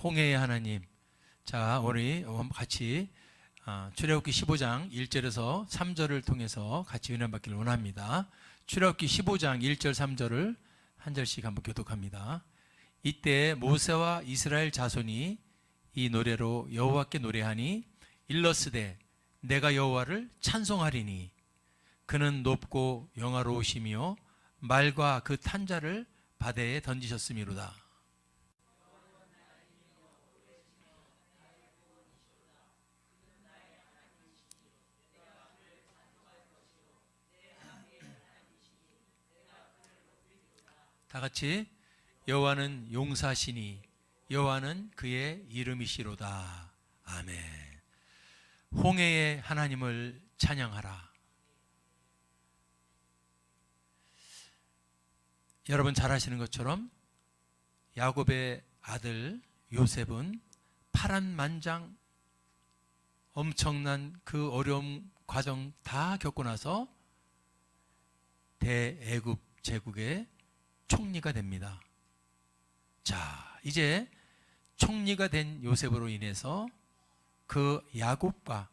홍해의 하나님. 자, 우리 같이 출애굽기 15장 1절에서 3절을 통해서 같이 은혜 받기를 원합니다. 출애굽기 15장 1절 3절을 한 절씩 한번 교독합니다. 이때 모세와 이스라엘 자손이 이 노래로 여호와께 노래하니 일러스되 내가 여호와를 찬송하리니 그는 높고 영화로우시며 말과 그 탄자를 바다에 던지셨음이로다. 다 같이 여호와는 용사시니 여호와는 그의 이름이시로다. 아멘. 홍해의 하나님을 찬양하라. 여러분 잘 아시는 것처럼 야곱의 아들 요셉은 파란만장 엄청난 그 어려움 과정 다 겪고 나서 대애굽 제국의 총리가 됩니다. 자, 이제 총리가 된 요셉으로 인해서 그 야곱과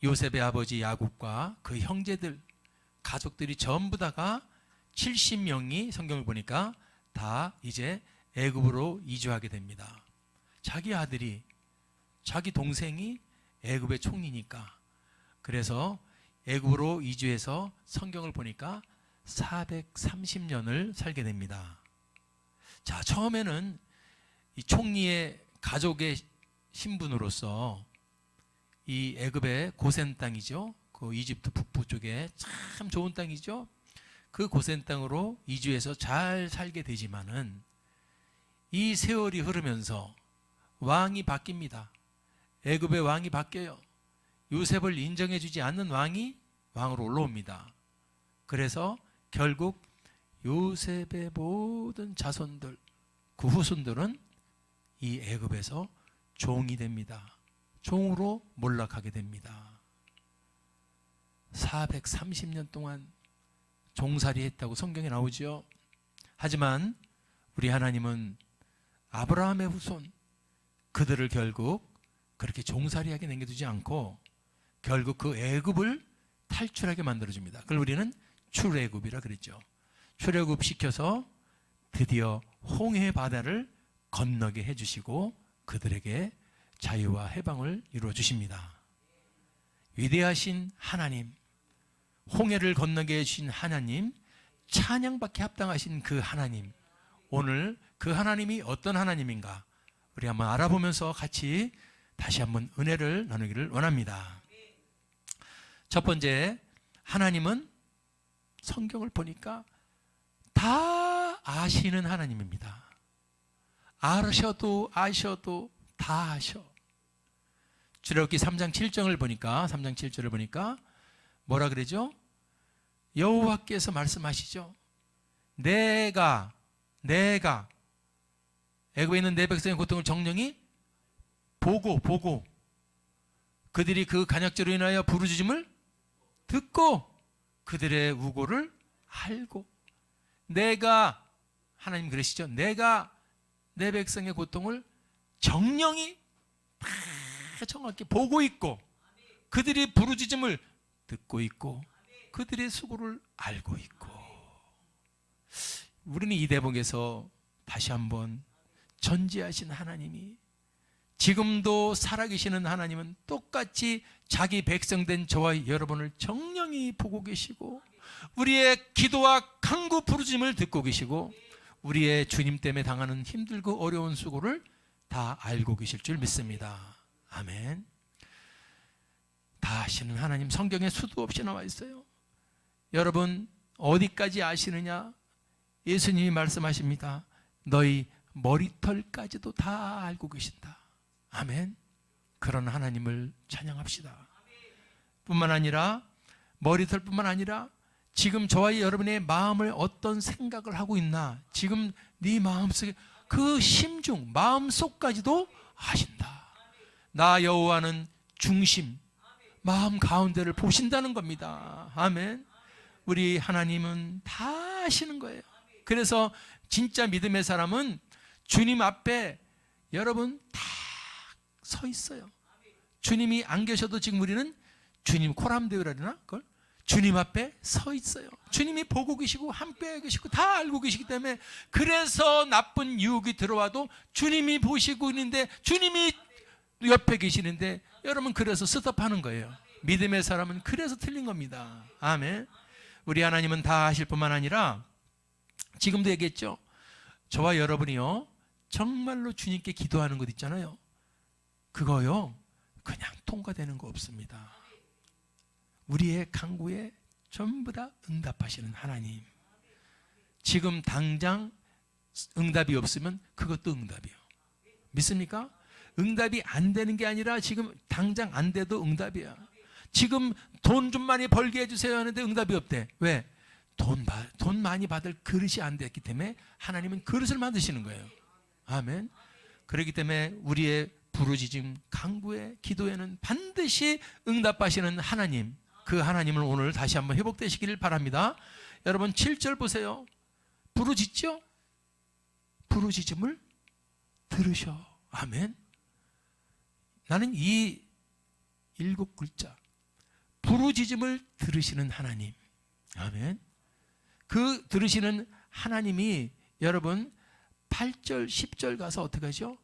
요셉의 아버지 야곱과 그 형제들 가족들이 전부 다가 70명이 성경을 보니까 다 이제 애굽으로 이주하게 됩니다. 자기 아들이 자기 동생이 애굽의 총리니까. 그래서 애굽으로 이주해서 성경을 보니까 430년을 살게 됩니다. 자, 처음에는 이 총리의 가족의 신분으로서 이 애굽의 고센 땅이죠. 그 이집트 북부 쪽에 참 좋은 땅이죠. 그 고센 땅으로 이주해서 잘 살게 되지만은 이 세월이 흐르면서 왕이 바뀝니다. 애굽의 왕이 바뀌어요. 요셉을 인정해주지 않는 왕이 왕으로 올라옵니다. 그래서 결국 요셉의 모든 자손들, 그 후손들은 이 애굽에서 종이 됩니다. 종으로 몰락하게 됩니다. 430년 동안 종살이 했다고 성경에 나오죠. 하지만 우리 하나님은 아브라함의 후손, 그들을 결국 그렇게 종살이하게 남겨두지 않고 결국 그 애굽을 탈출하게 만들어줍니다. 그걸 우리는 출애굽이라 그랬죠. 출애굽 시켜서 드디어 홍해 바다를 건너게 해주시고 그들에게 자유와 해방을 이루어 주십니다. 위대하신 하나님, 홍해를 건너게 해주신 하나님, 찬양받게 합당하신 그 하나님, 오늘 그 하나님이 어떤 하나님인가 우리 한번 알아보면서 같이 다시 한번 은혜를 나누기를 원합니다. 첫 번째, 하나님은 성경을 보니까 다 아시는 하나님입니다. 아셔도 다 아셔. 출애굽기 3장 7절을 보니까 3장 7절을 보니까 뭐라 그러죠? 여호와께서 말씀하시죠. 내가 애굽에 있는 내 백성의 고통을 정령히 보고 그들이 그 간역죄로 인하여 부르짖음을 듣고 그들의 우고를 알고 내가 하나님 그러시죠. 내가 내 백성의 고통을 정령히 다 정확히 보고 있고 그들이 부르짖음을 듣고 있고 그들의 수고를 알고 있고. 우리는 이 대목에서 다시 한번 전지하신 하나님이 지금도 살아계시는 하나님은 똑같이 자기 백성된 저와 여러분을 정령히 보고 계시고 우리의 기도와 간구 부르짖음을 듣고 계시고 우리의 주님 때문에 당하는 힘들고 어려운 수고를 다 알고 계실 줄 믿습니다. 아멘. 다 아시는 하나님, 성경에 수도 없이 나와 있어요. 여러분 어디까지 아시느냐? 예수님이 말씀하십니다. 너희 머리털까지도 다 알고 계신다. 아멘. 그런 하나님을 찬양합시다. 뿐만 아니라 머리털뿐만 아니라 지금 저와 여러분의 마음을 어떤 생각을 하고 있나, 지금 네 마음속에 그 심중, 마음속까지도 아신다. 나 여호와는 중심, 마음 가운데를 보신다는 겁니다. 아멘. 우리 하나님은 다 아시는 거예요. 그래서 진짜 믿음의 사람은 주님 앞에 여러분 다 서 있어요. 주님이 안 계셔도 지금 우리는 주님 코람데오라 그러나 그걸 주님 앞에 서 있어요. 주님이 보고 계시고 함께 계시고 다 알고 계시기 때문에, 그래서 나쁜 유혹이 들어와도 주님이 보시고 있는데, 주님이 옆에 계시는데, 여러분 그래서 스톱하는 거예요. 믿음의 사람은 그래서 틀린 겁니다. 아멘. 우리 하나님은 다 하실 뿐만 아니라 지금도 얘기했죠. 저와 여러분이요 정말로 주님께 기도하는 것 있잖아요. 그거요 그냥 통과되는 거 없습니다. 우리의 간구에 전부 다 응답하시는 하나님. 지금 당장 응답이 없으면 그것도 응답이에요. 믿습니까? 응답이 안 되는 게 아니라 지금 당장 안 돼도 응답이야. 지금 돈 좀 많이 벌게 해주세요 하는데 응답이 없대. 왜? 돈 많이 받을 그릇이 안 됐기 때문에 하나님은 그릇을 만드시는 거예요. 아멘. 그렇기 때문에 우리의 부르짖음, 간구에, 기도에는 반드시 응답하시는 하나님, 그 하나님을 오늘 다시 한번 회복되시기를 바랍니다. 여러분 7절 보세요. 부르짖죠? 부르짖음을 들으셔. 아멘. 나는 이 7글자 부르짖음을 들으시는 하나님. 아멘. 그 들으시는 하나님이 여러분 8절 10절 가서 어떻게 하죠?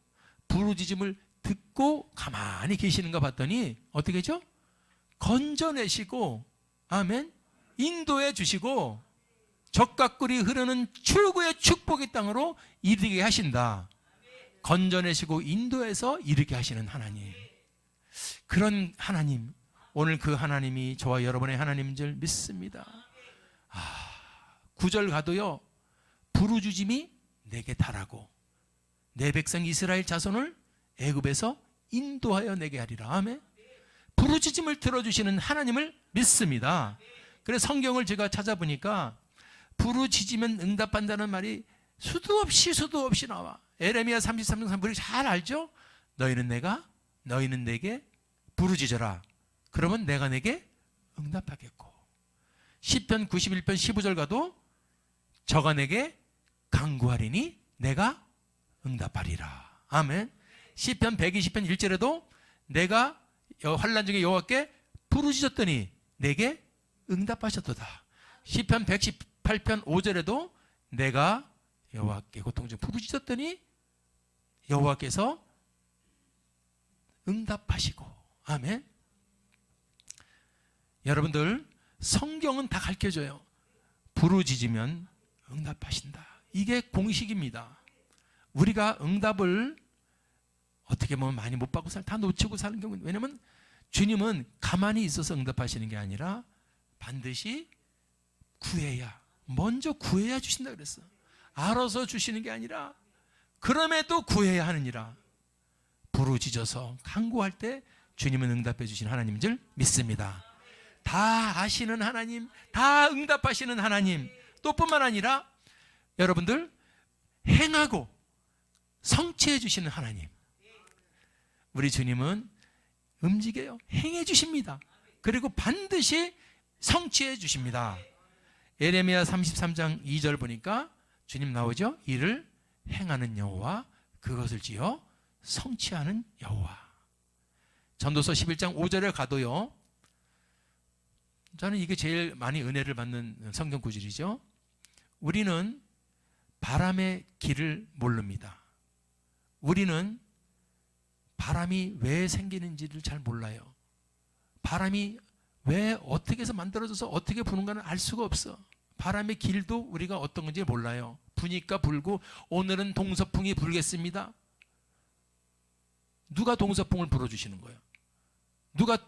부르짖음을 듣고 가만히 계시는가 봤더니 어떻게 하죠? 건져내시고, 아멘, 인도해 주시고 적과 꿀이 흐르는 출구의 축복의 땅으로 이르게 하신다. 건져내시고 인도해서 이르게 하시는 하나님. 그런 하나님, 오늘 그 하나님이 저와 여러분의 하나님인 줄 믿습니다. 9절 가도요, 부르짖음이 내게 달하고 내 백성 이스라엘 자손을 애굽에서 인도하여 내게 하리라. 아멘. 부르짖음을 들어주시는 하나님을 믿습니다. 그래서 성경을 제가 찾아보니까 부르짖으면 응답한다는 말이 수도 없이 나와. 에레미야 33장 3절 잘 알죠? 너희는 내게 부르짖어라. 그러면 내가 내게 응답하겠고. 시편 91편 15절 가도 저가 내게 간구하리니 내가 응답하리라. 아멘. 시편 120편 1절에도 내가 환난 중에 여호와께 부르짖었더니 내게 응답하셨도다. 시편 118편 5절에도 내가 여호와께 고통 중 부르짖었더니 여호와께서 응답하시고. 아멘. 여러분들 성경은 다 가르쳐줘요. 부르짖으면 응답하신다. 이게 공식입니다. 우리가 응답을 어떻게 보면 많이 못 받고 다 놓치고 사는 경우는, 왜냐하면 주님은 가만히 있어서 응답하시는 게 아니라 반드시 먼저 구해야 주신다 그랬어. 알아서 주시는 게 아니라 그럼에도 구해야 하느니라. 부르짖어서 간구할 때 주님은 응답해 주시는 하나님인 줄 믿습니다. 다 아시는 하나님, 다 응답하시는 하나님, 또 뿐만 아니라 여러분들 행하고 성취해 주시는 하나님. 우리 주님은 움직여요. 행해 주십니다. 그리고 반드시 성취해 주십니다. 예레미야 33장 2절 보니까 주님 나오죠? 이를 행하는 여호와, 그것을 지어 성취하는 여호와. 전도서 11장 5절에 가도요, 저는 이게 제일 많이 은혜를 받는 성경 구절이죠. 우리는 바람의 길을 모릅니다. 우리는 바람이 왜 생기는지를 잘 몰라요. 바람이 왜 어떻게 해서 만들어져서 어떻게 부는가는 알 수가 없어. 바람의 길도 우리가 어떤 건지 몰라요. 부니까 불고, 오늘은 동서풍이 불겠습니다. 누가 동서풍을 불어주시는 거예요? 누가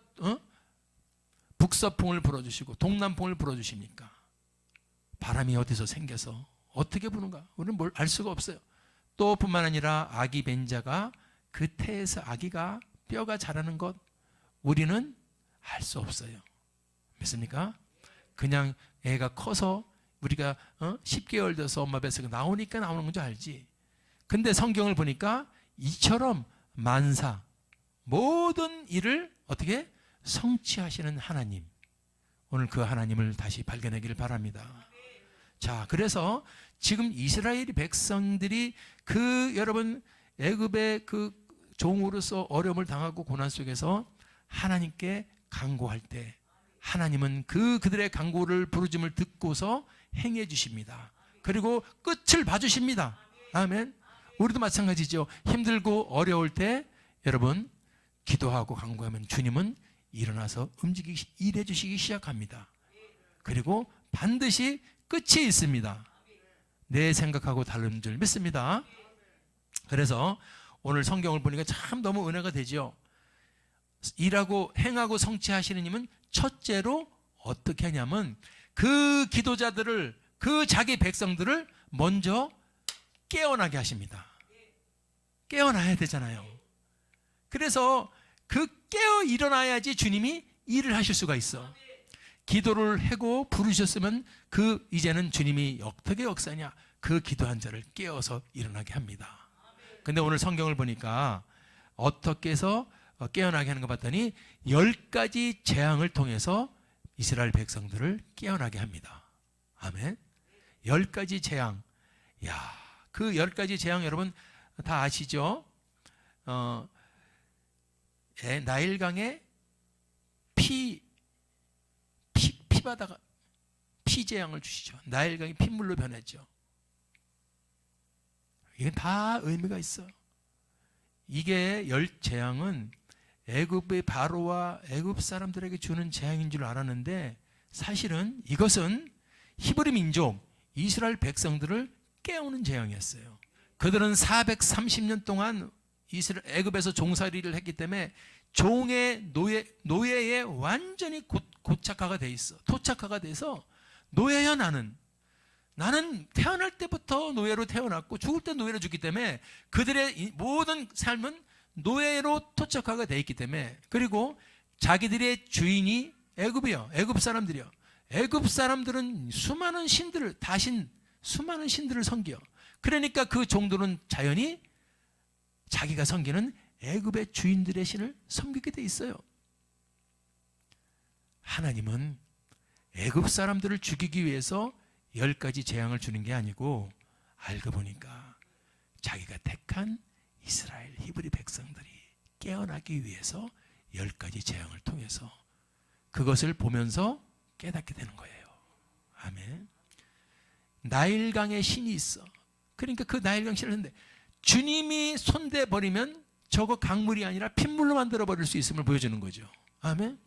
북서풍을 불어주시고 동남풍을 불어주십니까? 바람이 어디서 생겨서 어떻게 부는가 우리는 뭘 알 수가 없어요. 또 뿐만 아니라 아기 뵌 자가 그 태에서 아기가 뼈가 자라는 것 우리는 알 수 없어요. 믿습니까? 그냥 애가 커서 우리가 10개월 돼서 엄마 뱃속에 나오니까 나오는 건 줄 알지. 근데 성경을 보니까 이처럼 만사 모든 일을 어떻게 성취하시는 하나님, 오늘 그 하나님을 다시 발견하기를 바랍니다. 자, 그래서 지금 이스라엘 백성들이 그 여러분 애굽의 그 종으로서 어려움을 당하고 고난 속에서 하나님께 간구할 때 하나님은 그들의 간구를 부르짖음을 듣고서 행해 주십니다. 그리고 끝을 봐주십니다. 아멘. 우리도 마찬가지죠. 힘들고 어려울 때 여러분 기도하고 간구하면 주님은 일어나서 일해 주시기 시작합니다. 그리고 반드시 끝이 있습니다. 내 생각하고 다른 줄 믿습니다. 그래서 오늘 성경을 보니까 참 너무 은혜가 되죠. 일하고 행하고 성취하시는 님은 첫째로 어떻게 하냐면 그 기도자들을, 그 자기 백성들을 먼저 깨어나게 하십니다. 깨어나야 되잖아요. 그래서 그 깨어 일어나야지 주님이 일을 하실 수가 있어. 기도를 하고 부르셨으면 그 이제는 주님이 어떻게 역사냐, 그 기도한 자를 깨어서 일어나게 합니다. 근데 오늘 성경을 보니까 어떻게 해서 깨어나게 하는 거 봤더니 10가지 재앙을 통해서 이스라엘 백성들을 깨어나게 합니다. 아멘. 10가지 재앙. 야, 그 10가지 재앙 여러분 다 아시죠? 나일강에 피바다가 피재앙을 주시죠. 나일강이 핏물로 변했죠. 이건 다 의미가 있어. 이게 10재앙은 애굽의 바로와 애굽 사람들에게 주는 재앙인 줄 알았는데 사실은 이것은 히브리 민족 이스라엘 백성들을 깨우는 재앙이었어요. 그들은 430년 동안 애굽에서 종살이를 했기 때문에 종의 노예에 완전히 고착화가 돼 있어. 토착화가 돼서 노예야 나는 태어날 때부터 노예로 태어났고 죽을 때 노예로 죽기 때문에 그들의 모든 삶은 노예로 토착화가 돼 있기 때문에, 그리고 자기들의 주인이 애굽이요, 애굽 사람들이요. 애굽 사람들은 수많은 신들을 섬겨. 그러니까 그 종들은 자연히 자기가 섬기는 애굽의 주인들의 신을 섬기게 돼 있어요. 하나님은 애굽 사람들을 죽이기 위해서 10가지 재앙을 주는 게 아니고 알고 보니까 자기가 택한 이스라엘 히브리 백성들이 깨어나기 위해서 10가지 재앙을 통해서 그것을 보면서 깨닫게 되는 거예요. 아멘. 나일강에 신이 있어. 그러니까 그 나일강 신을 했는데 주님이 손대 버리면 저거 강물이 아니라 핏물로 만들어 버릴 수 있음을 보여주는 거죠. 아멘.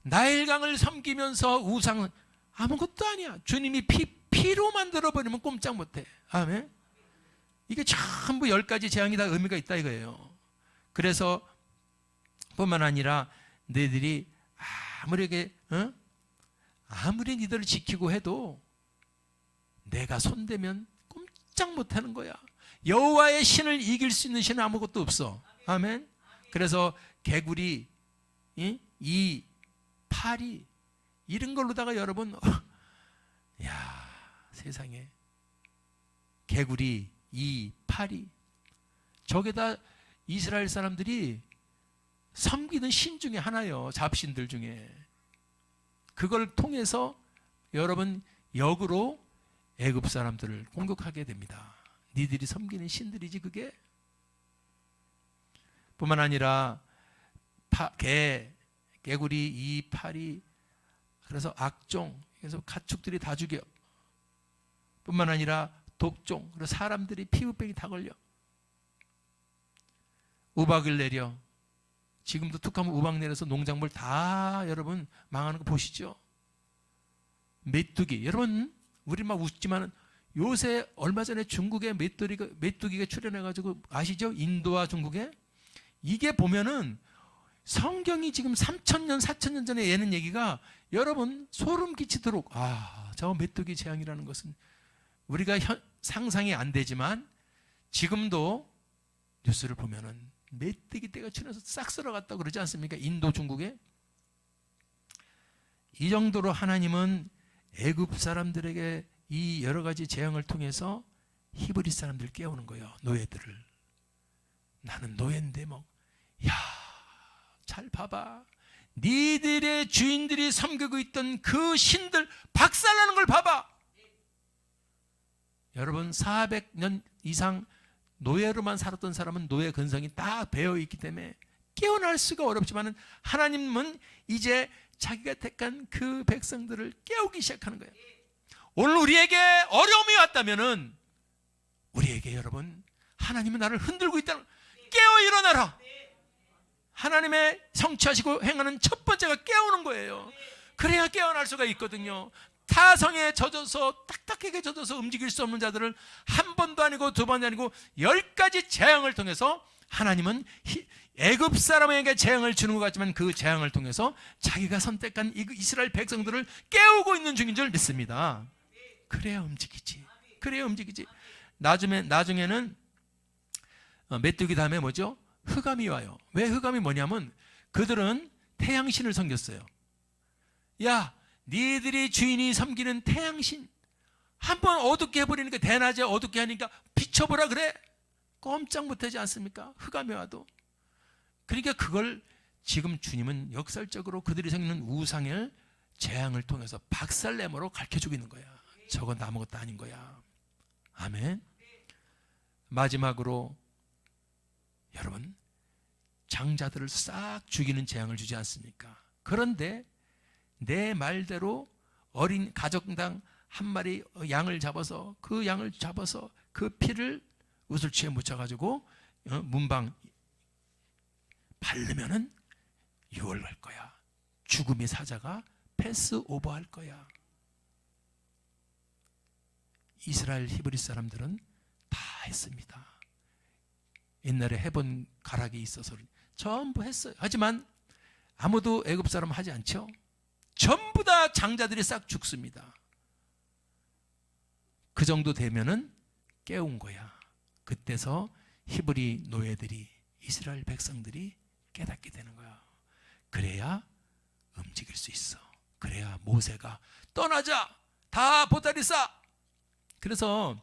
나일강을 섬기면서 우상 아무것도 아니야. 주님이 피로 만들어 버리면 꼼짝 못해. 아멘. 이게 전부 10가지 재앙이 다 의미가 있다 이거예요. 그래서 뿐만 아니라 너희들이 아무리 니들을 지키고 해도 내가 손대면 꼼짝 못하는 거야. 여호와의 신을 이길 수 있는 신은 아무것도 없어. 아멘. 그래서 개구리, 이 파리 이런 걸로다가 여러분, 야 세상에 개구리, 이 파리, 저게 다 이스라엘 사람들이 섬기는 신 중에 하나예요. 잡신들 중에. 그걸 통해서 여러분 역으로 애굽 사람들을 공격하게 됩니다. 니들이 섬기는 신들이지 그게. 뿐만 아니라 개구리, 이 파리, 그래서 악종, 그래서 가축들이 다 죽여. 뿐만 아니라 독종, 그래서 사람들이 피부병이 다 걸려. 우박을 내려. 지금도 툭하면 우박 내려서 농작물 다 여러분 망하는 거 보시죠. 메뚜기, 여러분 우리 막 웃지만 요새 얼마 전에 중국에 메뚜기가 출현해가지고 아시죠? 인도와 중국에. 이게 보면은 성경이 지금 3,000년 4,000년 전에 예는 얘기가 여러분 소름 끼치도록, 저 메뚜기 재앙이라는 것은 우리가 상상이 안 되지만 지금도 뉴스를 보면은 메뚜기 떼가 출현해서 싹 쓸어갔다고 그러지 않습니까? 인도 중국에. 이 정도로 하나님은 애굽 사람들에게 이 여러 가지 재앙을 통해서 히브리 사람들 깨우는 거예요. 노예들을. 나는 노예인데 잘 봐봐. 니들의 주인들이 섬기고 있던 그 신들 박살나는 걸 봐봐. 여러분 400년 이상 노예로만 살았던 사람은 노예 근성이 다 배어 있기 때문에 깨어날 수가 어렵지만 하나님은 이제 자기가 택한 그 백성들을 깨우기 시작하는 거예요. 오늘 우리에게 어려움이 왔다면은 우리에게 여러분 하나님은 나를 흔들고 있다는, 깨어 일어나라. 하나님의 성취하시고 행하는 첫 번째가 깨우는 거예요. 그래야 깨어날 수가 있거든요. 타성에 젖어서 딱딱하게 젖어서 움직일 수 없는 자들을 한 번도 아니고 두 번도 아니고 10가지 재앙을 통해서 하나님은 애굽 사람에게 재앙을 주는 것 같지만 그 재앙을 통해서 자기가 선택한 이스라엘 백성들을 깨우고 있는 중인 줄 믿습니다. 그래야 움직이지. 그래야 움직이지. 나중에는 메뚜기 다음에 뭐죠? 흑암이 와요. 왜 흑암이 뭐냐면 그들은 태양신을 섬겼어요. 야, 니들이 주인이 섬기는 태양신 한번 어둡게 해버리니까, 대낮에 어둡게 하니까 비춰보라 그래. 꼼짝 못하지 않습니까? 흑암이 와도. 그러니까 그걸 지금 주님은 역설적으로 그들이 섬기는 우상의 재앙을 통해서 박살내므로 가르쳐주고 있는 거야. 저건 아무것도 아닌 거야. 아멘. 마지막으로 여러분, 장자들을 싹 죽이는 재앙을 주지 않습니까? 그런데 내 말대로 어린 가정당 한 마리 양을 잡아서 그 피를 우슬치에 묻혀가지고 문방 바르면은 유월할 거야. 죽음의 사자가 패스 오버할 거야. 이스라엘 히브리 사람들은 다 했습니다. 옛날에 해본 가락이 있어서 전부 했어요. 하지만 아무도 애굽 사람 하지 않죠. 전부 다 장자들이 싹 죽습니다. 그 정도 되면은 깨운 거야. 그때서 히브리 노예들이, 이스라엘 백성들이 깨닫게 되는 거야. 그래야 움직일 수 있어. 그래야 모세가 떠나자, 다 보따리 싸. 그래서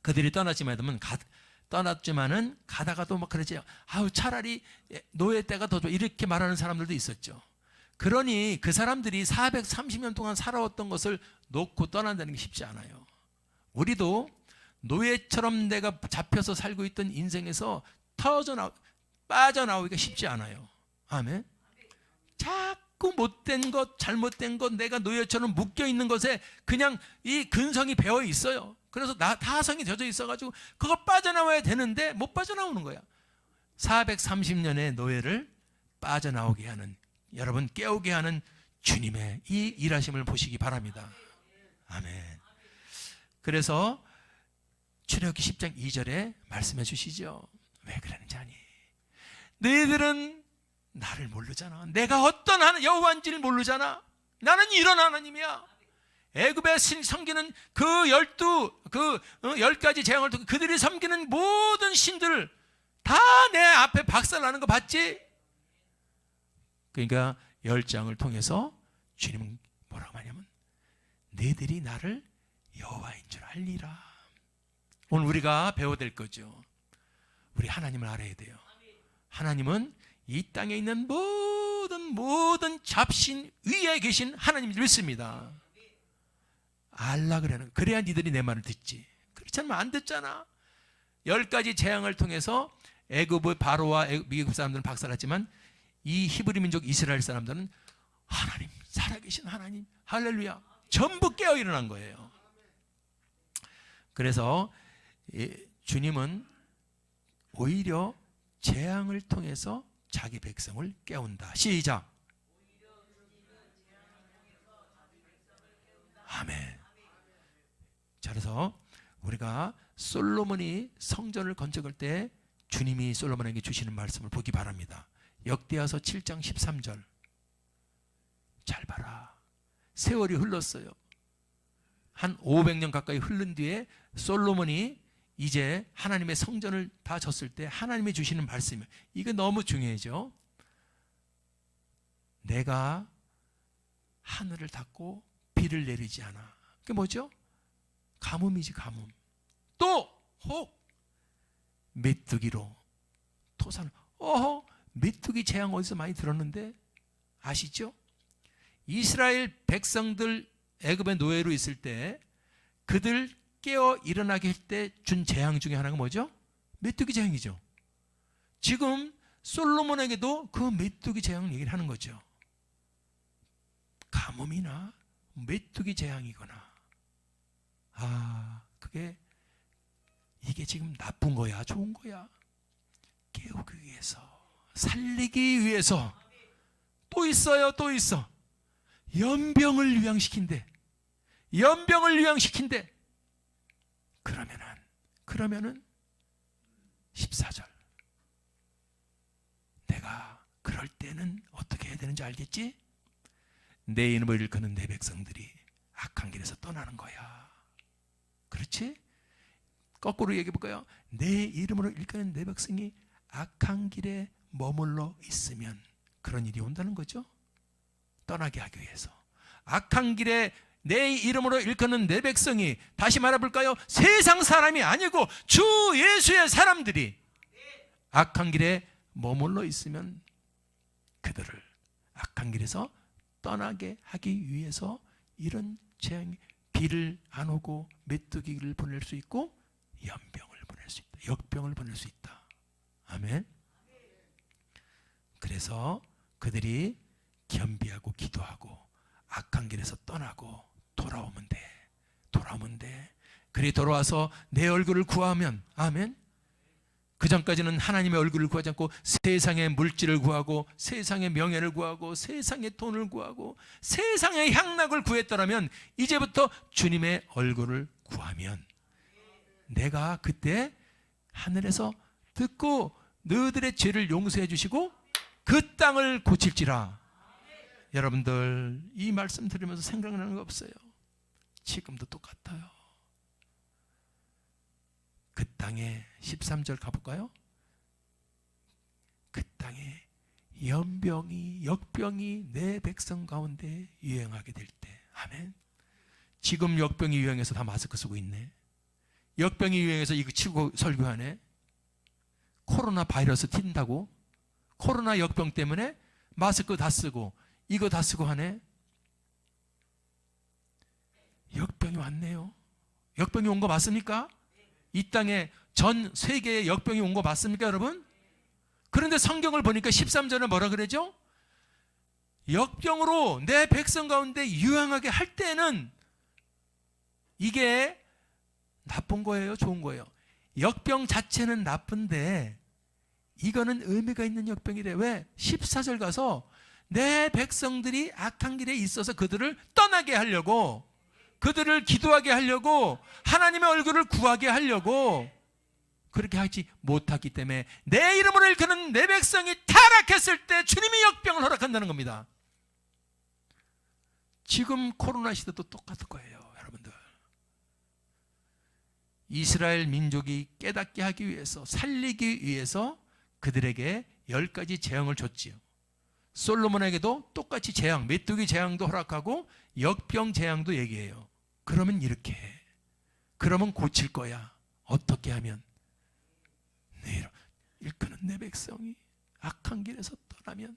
그들이 떠났지만은 가다가도 막 그러지. 아우, 차라리 노예 때가 더 좋아. 이렇게 말하는 사람들도 있었죠. 그러니 그 사람들이 430년 동안 살아왔던 것을 놓고 떠난다는 게 쉽지 않아요. 우리도 노예처럼 내가 잡혀서 살고 있던 인생에서 빠져나오기가 쉽지 않아요. 아멘. 자꾸 못된 것, 잘못된 것, 내가 노예처럼 묶여있는 것에 그냥 이 근성이 배어 있어요. 그래서 타성이 젖어 있어가지고 그거 빠져나와야 되는데 못 빠져나오는 거야. 430년의 노예를 빠져나오게 하는, 여러분 깨우게 하는 주님의 이 일하심을 보시기 바랍니다. 아멘. 그래서 출애굽기 10장 2절에 말씀해 주시죠. 왜 그러는지 아니? 너희들은 나를 모르잖아. 내가 어떤 여호와인지를 모르잖아. 나는 이런 하나님이야. 애굽에 섬기는 그 10가지 재앙을 통해 그들이 섬기는 모든 신들을 다 내 앞에 박살나는 거 봤지? 그러니까 10장을 통해서 주님은 뭐라고 하냐면 너희들이 나를 여호와인 줄 알리라. 오늘 우리가 배워야 될 거죠. 우리 하나님을 알아야 돼요. 하나님은 이 땅에 있는 모든 잡신 위에 계신 하나님을 믿습니다. 알라 그래는, 그래야 니들이 내 말을 듣지. 그렇지 않으면 안 듣잖아. 10가지 재앙을 통해서 애굽의 바로와 미국 사람들은 박살났지만 이 히브리 민족 이스라엘 사람들은 하나님, 살아계신 하나님, 할렐루야, 전부 깨어 일어난 거예요. 그래서 주님은 오히려 재앙을 통해서 자기 백성을 깨운다. 시작. 아멘. 자, 그래서 우리가 솔로몬이 성전을 건축할 때 주님이 솔로몬에게 주시는 말씀을 보기 바랍니다. 역대하서 7장 13절. 잘 봐라. 세월이 흘렀어요. 한 500년 가까이 흐른 뒤에 솔로몬이 이제 하나님의 성전을 다 졌을 때 하나님이 주시는 말씀이에요. 이거 너무 중요하죠. 내가 하늘을 닫고 비를 내리지 않아. 그게 뭐죠? 가뭄이지, 가뭄. 또 혹 메뚜기로 토산. 메뚜기 재앙 어디서 많이 들었는데 아시죠? 이스라엘 백성들 애굽의 노예로 있을 때 그들 깨어 일어나게 할 때 준 재앙 중에 하나가 뭐죠? 메뚜기 재앙이죠. 지금 솔로몬에게도 그 메뚜기 재앙을 얘기를 하는 거죠. 가뭄이나 메뚜기 재앙이거나, 이게 지금 나쁜 거야, 좋은 거야, 깨우기 위해서, 살리기 위해서. 또 있어요, 또 있어. 연병을 유양시킨대. 연병을 유양시킨대. 그러면은 14절, 내가 그럴 때는 어떻게 해야 되는지 알겠지? 내 이름을 일컫는 내 백성들이 악한 길에서 떠나는 거야. 그렇지? 거꾸로 얘기해 볼까요? 내 이름으로 일컫는 내 백성이 악한 길에 머물러 있으면 그런 일이 온다는 거죠. 떠나게 하기 위해서. 악한 길에 내 이름으로 일컫는 내 백성이, 다시 말해볼까요? 세상 사람이 아니고 주 예수의 사람들이 악한 길에 머물러 있으면 그들을 악한 길에서 떠나게 하기 위해서 이런 재앙이, 비를 안 오고 메뚜기를 보낼 수 있고 연병을 보낼 수 있다. 역병을 보낼 수 있다. 아멘. 그래서 그들이 겸비하고 기도하고 악한 길에서 떠나고 돌아오면 돼. 그리 돌아와서 내 얼굴을 구하면, 아멘. 그 전까지는 하나님의 얼굴을 구하지 않고 세상의 물질을 구하고 세상의 명예를 구하고 세상의 돈을 구하고 세상의 향락을 구했더라면, 이제부터 주님의 얼굴을 구하면 내가 그때 하늘에서 듣고 너희들의 죄를 용서해 주시고 그 땅을 고칠지라. 여러분들, 이 말씀 들으면서 생각나는 거 없어요? 지금도 똑같아요. 그 땅에 13절 가볼까요? 그 땅에 연병이, 역병이 내 백성 가운데 유행하게 될 때, 아멘. 지금 역병이 유행해서 다 마스크 쓰고 있네. 역병이 유행해서 이거 치고 설교하네. 코로나 바이러스 튄다고 코로나 역병 때문에 마스크 다 쓰고 이거 다 쓰고 하네. 역병이 왔네요. 역병이 온 거 맞습니까? 이 땅에 전 세계에 역병이 온 거 맞습니까, 여러분? 그런데 성경을 보니까 13절에 뭐라 그러죠? 역병으로 내 백성 가운데 유행하게 할 때는 이게 나쁜 거예요, 좋은 거예요? 역병 자체는 나쁜데 이거는 의미가 있는 역병이래. 왜? 14절 가서 내 백성들이 악한 길에 있어서 그들을 떠나게 하려고, 그들을 기도하게 하려고, 하나님의 얼굴을 구하게 하려고, 그렇게 하지 못하기 때문에 내 이름으로 일컫는 내 백성이 타락했을 때 주님이 역병을 허락한다는 겁니다. 지금 코로나 시대도 똑같을 거예요, 여러분들. 이스라엘 민족이 깨닫게 하기 위해서, 살리기 위해서 그들에게 10가지 재앙을 줬지요. 솔로몬에게도 똑같이 재앙, 메뚜기 재앙도 허락하고 역병 재앙도 얘기해요. 그러면 이렇게 해. 그러면 고칠 거야. 어떻게 하면? 내 일컫는 내 백성이 악한 길에서 떠나면,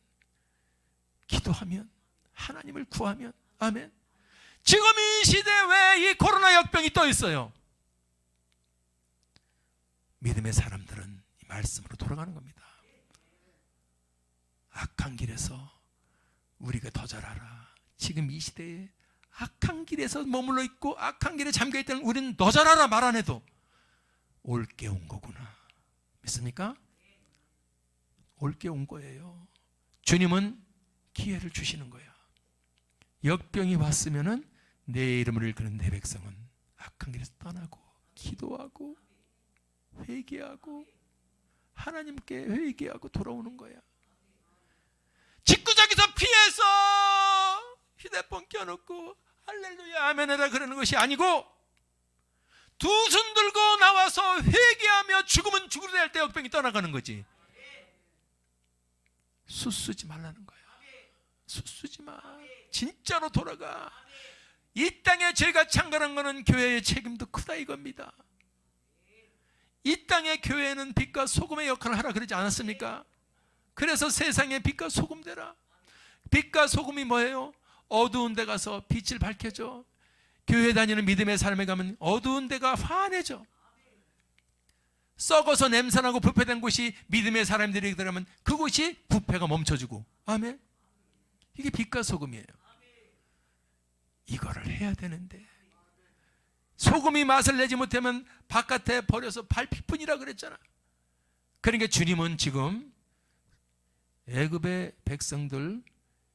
기도하면, 하나님을 구하면, 아멘. 지금 이 시대에 왜 이 코로나 역병이 떠 있어요? 믿음의 사람들은 이 말씀으로 돌아가는 겁니다. 악한 길에서 우리가 더 잘하라. 지금 이 시대에 악한 길에서 머물러 있고 악한 길에 잠겨 있다는 우리는 더 잘하라 말 안 해도 올게 온 거구나. 믿습니까? 올게 온 거예요. 주님은 기회를 주시는 거야. 역병이 왔으면은 내 이름을 일컫는 내 백성은 악한 길에서 떠나고 기도하고 회개하고 하나님께 회개하고 돌아오는 거야. 직구적에서 피해서 휴대폰 켜놓고 할렐루야 아멘해라 그러는 것이 아니고 두 손 들고 나와서 회개하며 죽으면 죽으려 할 때 역병이 떠나가는 거지. 수쓰지 말라는 거야. 수쓰지 마. 진짜로 돌아가. 이 땅에 죄가 창궐한 것은 교회의 책임도 크다 이겁니다. 이 땅의 교회는 빛과 소금의 역할을 하라 그러지 않았습니까? 그래서 세상에 빛과 소금 되라. 빛과 소금이 뭐예요? 어두운 데 가서 빛을 밝혀줘. 교회 다니는 믿음의 삶에 가면 어두운 데가 환해져. 썩어서 냄새나고 부패된 곳이 믿음의 사람들이 들어가면 그곳이 부패가 멈춰지고. 아멘. 이게 빛과 소금이에요. 이거를 해야 되는데 소금이 맛을 내지 못하면 바깥에 버려서 밟힐뿐이라 그랬잖아. 그러니까 주님은 지금 애굽의 백성들,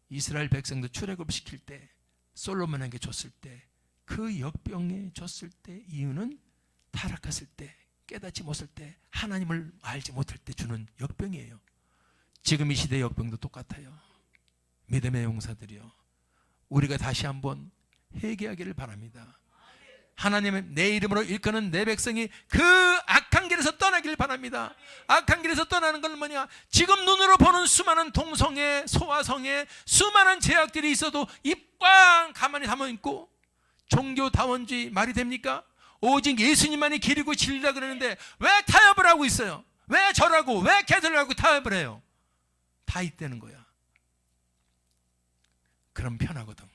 이스라엘 백성들 출애굽 시킬 때, 솔로몬에게 줬을 때, 그 역병에 줬을 때, 이유는 타락했을 때, 깨닫지 못할 때, 하나님을 알지 못할 때 주는 역병이에요. 지금 이 시대의 역병도 똑같아요. 믿음의 용사들이요, 우리가 다시 한번 회개하기를 바랍니다. 하나님의 내 이름으로 일컫는 내 백성이 그 악한 길에서 떠나기를 바랍니다. 악한 길에서 떠나는 건 뭐냐? 지금 눈으로 보는 수많은 동성애, 소아성애, 수많은 제약들이 있어도 입 꽝 가만히 담아 있고, 종교다원주의 말이 됩니까? 오직 예수님만이 길이고 진리라 그러는데 왜 타협을 하고 있어요? 왜 저라고, 왜 걔들하고 타협을 해요? 다 있다는 거야. 그럼 편하거든.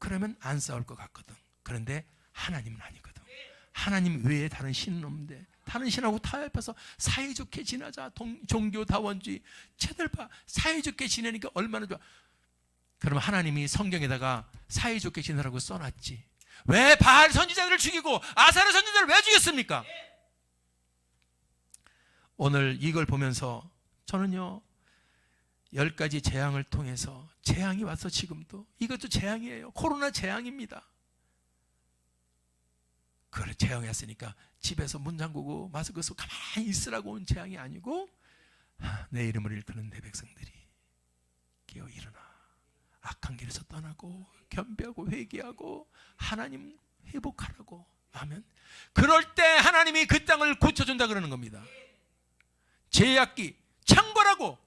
그러면 안 싸울 것 같거든. 그런데 하나님은 아니거든. 하나님 외에 다른 신은 없는데, 다른 신하고 타협해서 사이좋게 지내자. 종교다원주의 쟤들 봐, 사이좋게 지내니까 얼마나 좋아. 그럼 하나님이 성경에다가 사이좋게 지내라고 써놨지, 왜 바알 선지자들을 죽이고 아사르 선지자를 왜 죽였습니까? 오늘 이걸 보면서 저는요, 10가지 재앙을 통해서, 재앙이 와서 지금도 이것도 재앙이에요. 코로나 재앙입니다. 그걸 재앙이 왔으니까 집에서 문 잠그고 마스크 쓰고 가만히 있으라고 온 재앙이 아니고, 내 이름을 일컫는 내 백성들이 깨어 일어나 악한 길에서 떠나고 겸비하고 회개하고 하나님 회복하라고 하면, 그럴 때 하나님이 그 땅을 고쳐준다 그러는 겁니다. 죄악기 창궐하고,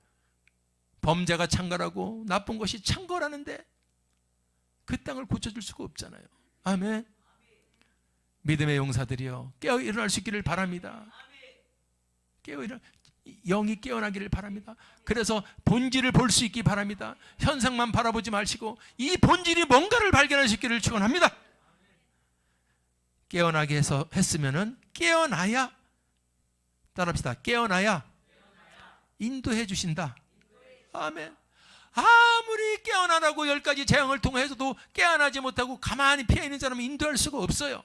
범죄가 창궐하고 나쁜 것이 창궐하는데 그 땅을 고쳐줄 수가 없잖아요. 아멘. 믿음의 용사들이여, 깨어 일어날 수 있기를 바랍니다. 영이 깨어나기를 바랍니다. 그래서 본질을 볼 수 있기 바랍니다. 현상만 바라보지 마시고 이 본질이 뭔가를 발견할 수 있기를 축원합니다. 깨어나게 해서 했으면은, 깨어나야, 따라합시다. 깨어나야 인도해 주신다. 아멘. 아무리 깨어나라고 10가지 재앙을 통해서도 깨어나지 못하고 가만히 피해 있는 사람은 인도할 수가 없어요.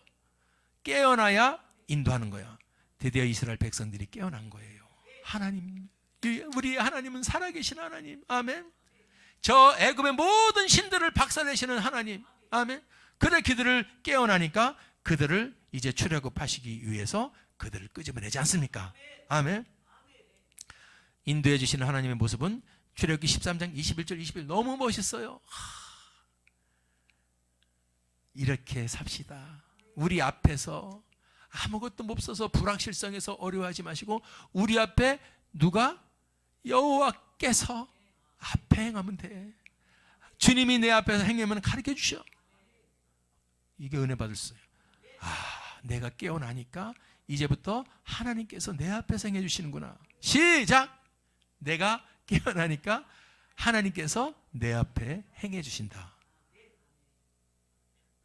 깨어나야 인도하는 거야. 드디어 이스라엘 백성들이 깨어난 거예요. 하나님, 우리 하나님은 살아계신 하나님. 아멘. 저 애굽의 모든 신들을 박살내시는 하나님. 아멘. 그들 그들을 깨어나니까 그들을 이제 출애굽하시기 위해서 그들을 끄집어내지 않습니까? 아멘. 인도해 주시는 하나님의 모습은 출애굽기 13장 21절 21 너무 멋있어요. 이렇게 삽시다. 우리 앞에서 아무것도 없어서 불확실성에서 어려워하지 마시고, 우리 앞에 누가? 여호와께서 앞에 행하면 돼. 주님이 내 앞에서 행하면 가르쳐 주셔. 이게 은혜 받을 수 있어요. 내가 깨어나니까 이제부터 하나님께서 내 앞에서 행해 주시는구나. 시작! 내가 깨어나니까 하나님께서 내 앞에 행해 주신다.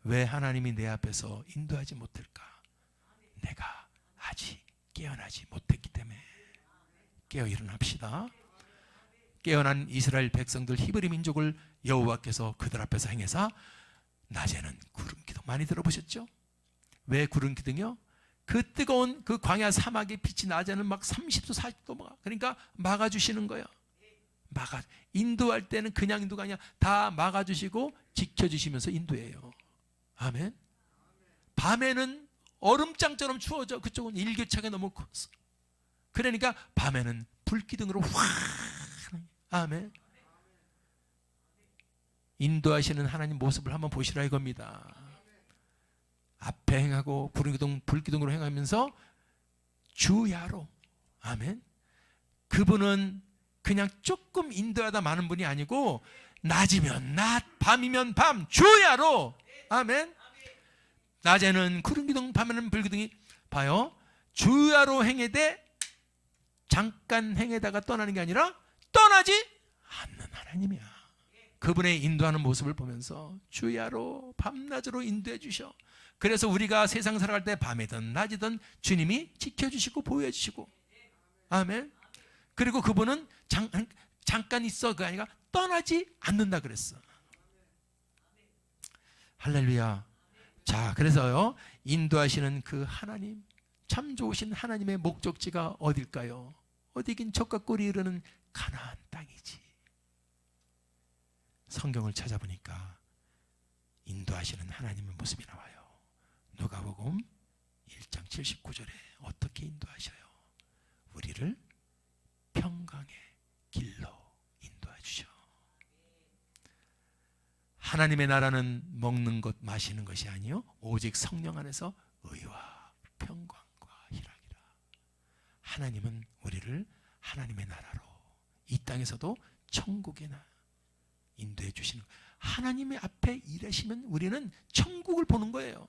왜 하나님이 내 앞에서 인도하지 못할까? 내가 아직 깨어나지 못했기 때문에. 깨어 일어납시다. 깨어난 이스라엘 백성들, 히브리 민족을 여호와께서 그들 앞에서 행해사 낮에는 구름 기둥, 많이 들어보셨죠? 왜 구름 기둥이요? 그 뜨거운 그 광야 사막의 빛이 낮에는 막 30도 40도 그러니까 막아주시는 거예요. 인도할 때는 그냥 인도가 아니라 다 막아주시고 지켜주시면서 인도해요. 아멘. 밤에는 얼음장처럼 추워져. 그쪽은 일교차가 너무 컸어. 그러니까 밤에는 불기둥으로 확. 아멘. 인도하시는 하나님 모습을 한번 보시라 이겁니다. 앞에 행하고 구름기둥 불기둥으로 행하면서 주야로. 아멘. 그분은 그냥 조금 인도하다 마는 분이 아니고, 낮이면 낮, 밤이면 밤, 주야로. 아멘. 낮에는 구름기둥, 밤에는 불기둥이, 봐요, 주야로 행해되 잠깐 행해다가 떠나는 게 아니라 떠나지 않는 하나님이야. 그분의 인도하는 모습을 보면서 주야로 밤낮으로 인도해 주셔. 그래서 우리가 세상 살아갈 때 밤이든 낮이든 주님이 지켜주시고 보호해주시고, 아멘. 그리고 그분은 잠깐 있어 그 아니가 떠나지 않는다 그랬어. 할렐루야. 자, 그래서요, 인도하시는 그 하나님, 참 좋으신 하나님의 목적지가 어딜까요? 어디긴 젖과 꿀이 흐르는 가나안 땅이지. 성경을 찾아보니까 인도하시는 하나님의 모습이 나와요. 누가복음 1장 79절에 어떻게 인도하셔요? 우리를 평강의 길로 인도해 주셔. 하나님의 나라는 먹는 것 마시는 것이 아니요 오직 성령 안에서 의와 평강과 희락이라. 하나님은 우리를 하나님의 나라로, 이 땅에서도 천국에 인도해 주시는, 하나님의 앞에 일하시면 우리는 천국을 보는 거예요.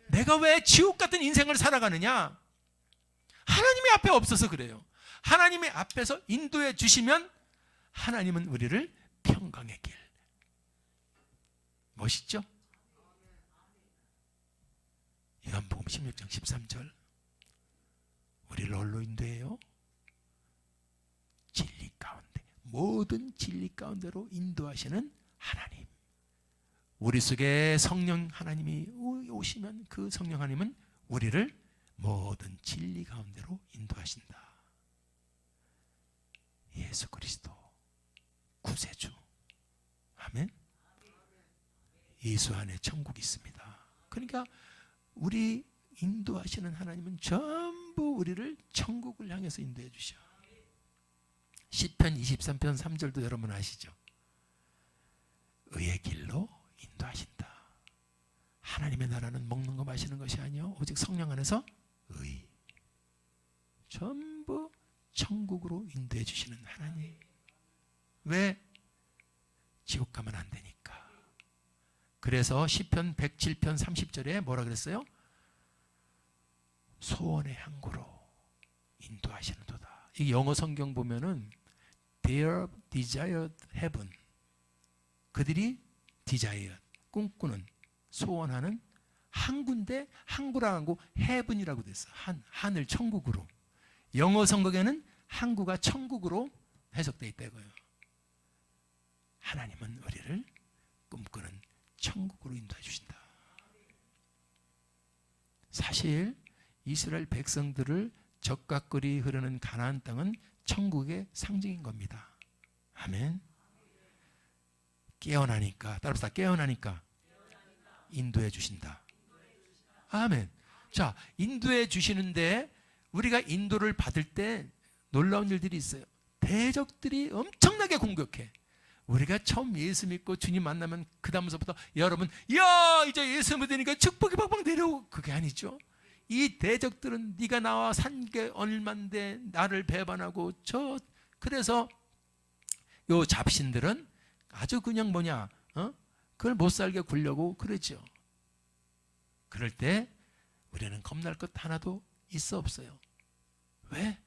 내가 왜 지옥 같은 인생을 살아가느냐? 하나님의 앞에 없어서 그래요. 하나님의 앞에서 인도해 주시면 하나님은 우리를 평강의 길. 멋있죠? 요한복음 16장 13절, 우리를 어디로 인도해요? 진리 가운데, 모든 진리 가운데로 인도하시는 하나님. 우리 속에 성령 하나님이 오시면 그 성령 하나님은 우리를 모든 진리 가운데로 인도하신다. 예수 그리스도 구세주. 아멘. 예수 안에 천국이 있습니다. 그러니까 우리 인도하시는 하나님은 전부 우리를 천국을 향해서 인도해 주셔. 시편 23편 3절도 여러분 아시죠? 의의 길로 인도하신다. 하나님의 나라는 먹는 거 마시는 것이 아니요 오직 성령 안에서 의. 전부 천국으로 인도해 주시는 하나님. 왜? 지옥 가면 안 되니까. 그래서 시편 107편 30절에 뭐라 그랬어요? 소원의 항구로 인도하시는도다. 이 영어 성경 보면은 Their desired heaven, 그들이 desire, 꿈꾸는, 소원하는 항구인데, 항구라고 하고 heaven이라고 됐어. 하늘, 천국으로. 영어 성경에는 항구가 천국으로 해석되어 있다 이거예요. 하나님은 우리를 꿈꾸는 천국으로 인도해 주신다. 사실 이스라엘 백성들을 젖과 꿀이 흐르는 가나안 땅은 천국의 상징인 겁니다. 아멘. 깨어나니까, 따라서 깨어나니까 인도해 주신다. 아멘. 자, 인도해 주시는데 우리가 인도를 받을 때 놀라운 일들이 있어요. 대적들이 엄청나게 공격해. 우리가 처음 예수 믿고 주님 만나면 그 다음서부터 여러분, 야 이제 예수 믿으니까 축복이 팍팍 내려오고, 그게 아니죠. 이 대적들은 네가 나와 산 게 얼만데 나를 배반하고 그래서 요 잡신들은 아주 그냥 그걸 못 살게 굴려고 그러죠. 그럴 때 우리는 겁날 것 하나도 있어 없어요. 왜?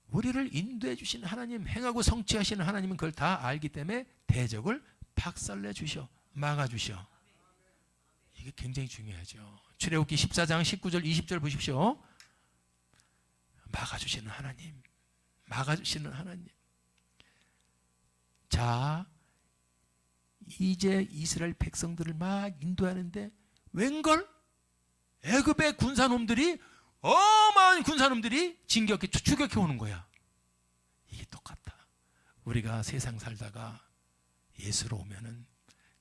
우리를 인도해 주신 하나님, 행하고 성취하시는 하나님은 그걸 다 알기 때문에 대적을 박살내 주셔, 막아 주셔. 이게 굉장히 중요하죠. 출애굽기 14장 19절 20절 보십시오. 막아주시는 하나님, 막아주시는 하나님. 자, 이제 이스라엘 백성들을 막 인도하는데 웬걸? 애굽의 군사놈들이, 어마어마한 군사놈들이 추격해 오는 거야. 이게 똑같다. 우리가 세상 살다가 예수로 오면은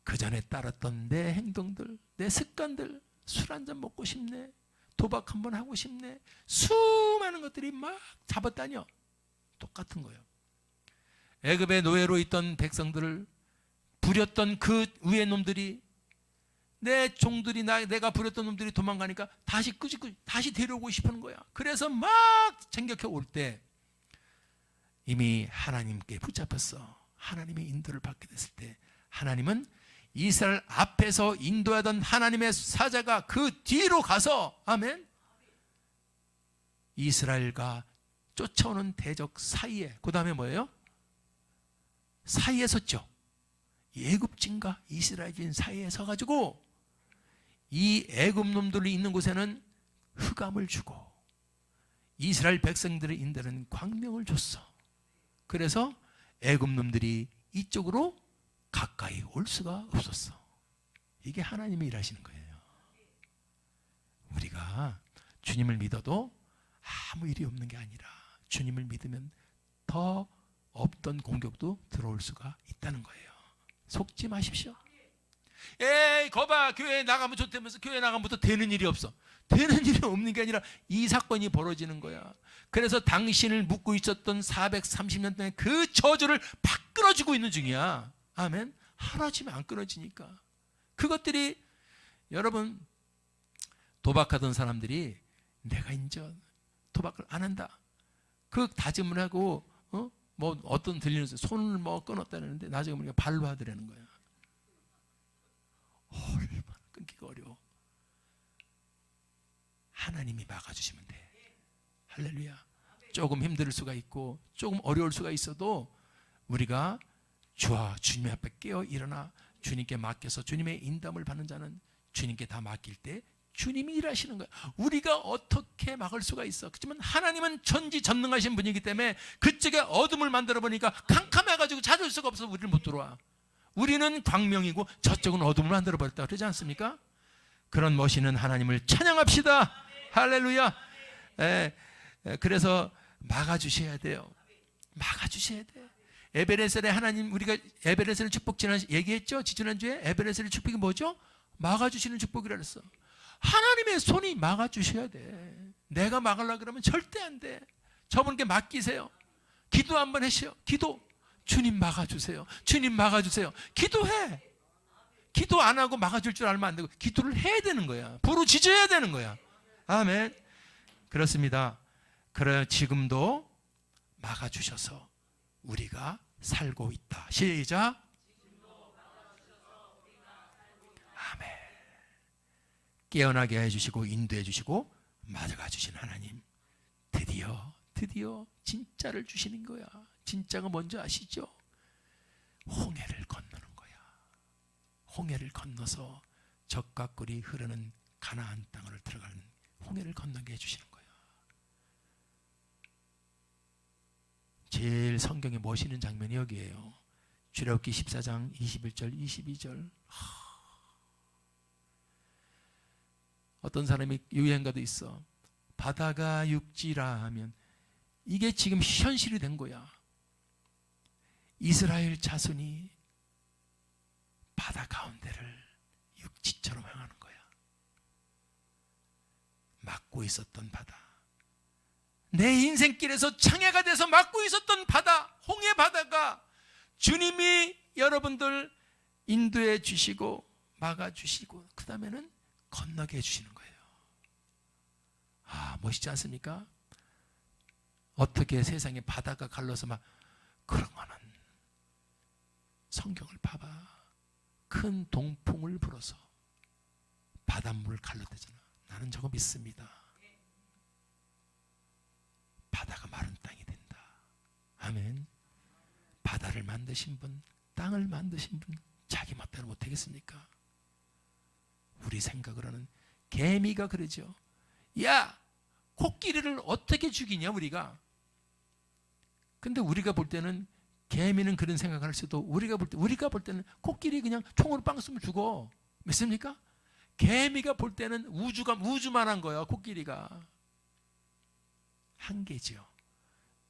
그 전에 따랐던 내 행동들, 내 습관들, 술 한잔 먹고 싶네, 도박 한번 하고 싶네, 수많은 것들이 막 잡아다녀. 똑같은 거예요. 애굽의 노예로 있던 백성들을 부렸던 그 위의 놈들이, 내 종들이, 내가 부렸던 놈들이 도망가니까 다시 다시 데려오고 싶은 거야. 그래서 막 챙겨켜 올 때 이미 하나님께 붙잡혔어. 하나님의 인도를 받게 됐을 때 하나님은 이스라엘 앞에서 인도하던 하나님의 사자가 그 뒤로 가서, 아멘, 이스라엘과 쫓아오는 대적 사이에, 그 다음에 뭐예요? 사이에 섰죠. 애굽진과 이스라엘인 사이에 서가지고 이 애굽 놈들이 있는 곳에는 흑암을 주고 이스라엘 백성들의 인들은 광명을 줬어. 그래서 애굽 놈들이 이쪽으로 가까이 올 수가 없었어. 이게 하나님이 일하시는 거예요. 우리가 주님을 믿어도 아무 일이 없는 게 아니라 주님을 믿으면 더 없던 공격도 들어올 수가 있다는 거예요. 속지 마십시오. 에이 거봐, 교회에 나가면 좋다면서 교회 나가면 또 되는 일이 없어. 되는 일이 없는 게 아니라 이 사건이 벌어지는 거야. 그래서 당신을 묶고 있었던 430년 동안 그 저주를 팍 끊어주고 있는 중이야. 아멘. 하루아침에 안 끊어지니까. 그것들이 여러분, 도박하던 사람들이 내가 이제 도박을 안 한다, 그 다짐을 하고 뭐 어떤 들리는 손을 뭐 끊었다는데 나중에 보니까 발로 하더라는 거야. 얼마나 끊기가 어려워. 하나님이 막아주시면 돼. 할렐루야. 조금 힘들 수가 있고 조금 어려울 수가 있어도 우리가 주와 주님 앞에 깨어 일어나 주님께 맡겨서 주님의 인담을 받는 자는 주님께 다 맡길 때 주님이 일하시는 거야. 우리가 어떻게 막을 수가 있어? 그렇지만 하나님은 전지전능하신 분이기 때문에 그쪽에 어둠을 만들어 보니까 캄캄해가지고 찾을 수가 없어서 우리를 못 들어와. 우리는 광명이고 저쪽은 어둠을 만들어 버렸다 그러지 않습니까? 그런 멋있는 하나님을 찬양합시다. 할렐루야. 그래서 막아주셔야 돼요. 막아주셔야 돼. 에베레셀의 하나님, 우리가 에베레셀의 축복 얘기했죠? 지난주에 에베레셀의 축복이 뭐죠? 막아주시는 축복이라 그랬어. 하나님의 손이 막아주셔야 돼. 내가 막으려고 그러면 절대 안 돼. 저분께 맡기세요. 기도 한번 하시오. 기도. 주님 막아주세요. 주님 막아주세요. 기도해. 기도 안 하고 막아줄 줄 알면 안 되고 기도를 해야 되는 거야. 부르짖어야 되는 거야. 아멘. 그렇습니다. 그래 지금도 막아주셔서 우리가 살고 있다. 시작. 아멘. 깨어나게 해주시고 인도해 주시고 맞아가 주신 하나님, 드디어 진짜를 주시는 거야. 진짜가 뭔지 아시죠? 홍해를 건너는 거야. 홍해를 건너서 적과 꿀이 흐르는 가나안 땅을 들어가는 홍해를 건너게 해주시는 거야. 제일 성경에 멋있는 장면이 여기에요. 출애굽기 14장 21절 22절. 어떤 사람이 유행가도 있어. 바다가 육지라 하면 이게 지금 현실이 된 거야. 이스라엘 자손이 바다 가운데를 육지처럼 향하는 거야. 막고 있었던 바다, 내 인생길에서 창해가 돼서 막고 있었던 바다, 홍해 바다가 주님이 여러분들 인도해 주시고 막아주시고 그 다음에는 건너게 해주시는 거예요. 아, 멋있지 않습니까? 어떻게 세상에 바다가 갈라서 막 그런 거는 성경을 봐봐. 큰 동풍을 불어서 바닷물을 갈라대잖아. 나는 저거 믿습니다. 바다가 마른 땅이 된다. 아멘. 바다를 만드신 분, 땅을 만드신 분 자기 멋대로 못하겠습니까? 우리 생각으로는 개미가 그러죠. 야, 코끼리를 어떻게 죽이냐 우리가. 근데 우리가 볼 때는 개미는 그런 생각을 할 수도, 우리가 볼 때는 코끼리 그냥 총으로 빵 쏘면 죽어. 믿습니까? 개미가 볼 때는 우주만한 거야. 코끼리가 한계죠.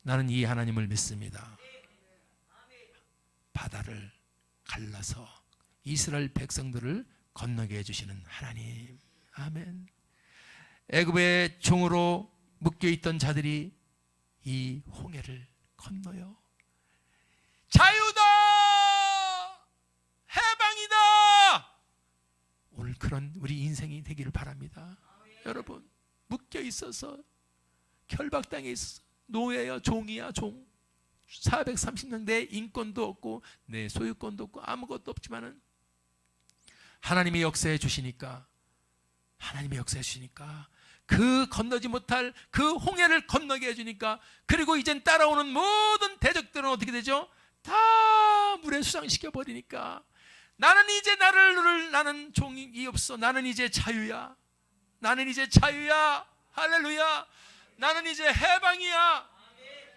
나는 이 하나님을 믿습니다. 바다를 갈라서 이스라엘 백성들을 건너게 해주시는 하나님. 아멘. 애굽의 종으로 묶여있던 자들이 이 홍해를 건너요. 자유다! 해방이다! 오늘 그런 우리 인생이 되기를 바랍니다. 여러분, 묶여있어서 결박당해 있어서 노예야, 종이야, 종. 430년 내 인권도 없고 내 소유권도 없고 아무것도 없지만은 하나님이 역사해 주시니까, 그 건너지 못할 그 홍해를 건너게 해주니까, 그리고 이젠 따라오는 모든 대적들은 어떻게 되죠? 다 물에 수상시켜 버리니까 나는 이제 나를 누를 나는 종이 없어. 나는 이제 자유야. 나는 이제 자유야. 할렐루야. 나는 이제 해방이야.